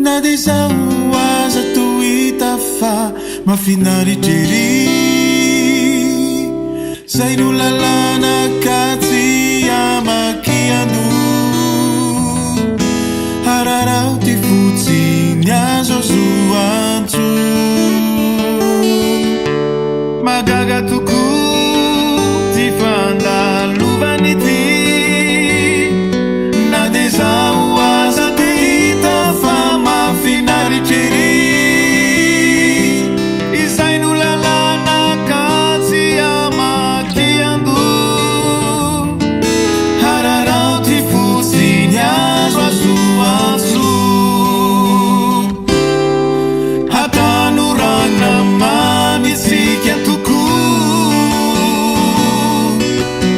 Na dia izaho aza tohita fa mahafinaritra ery zay no lalàna katsy amakiano hararao ty fotsiny azo azo antso magaga tokoa ty fandalovany ity na dia izaho aza tohita fa mahafinaritra ery izay no lalàna katsy amakiando hararao ty fotsiny azo azo antso hatanorana mamitsika tokoa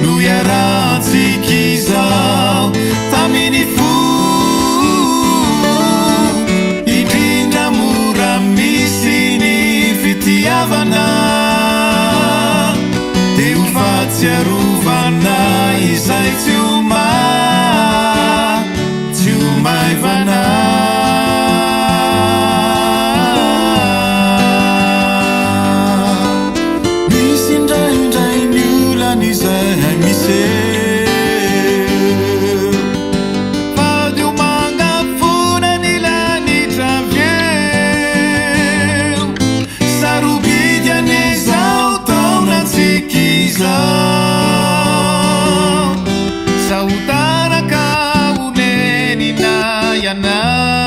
no iarahantsika izao taminy fo indrindra mora misy ny fitiavana dia ho fahatsiarovana izay tsy omaivana misy indraindray ny olana izay hay miseho fa dio mangafona ny lanitra vyeo sarobidy an'izao taonantsika izao saho taraka onenina ianao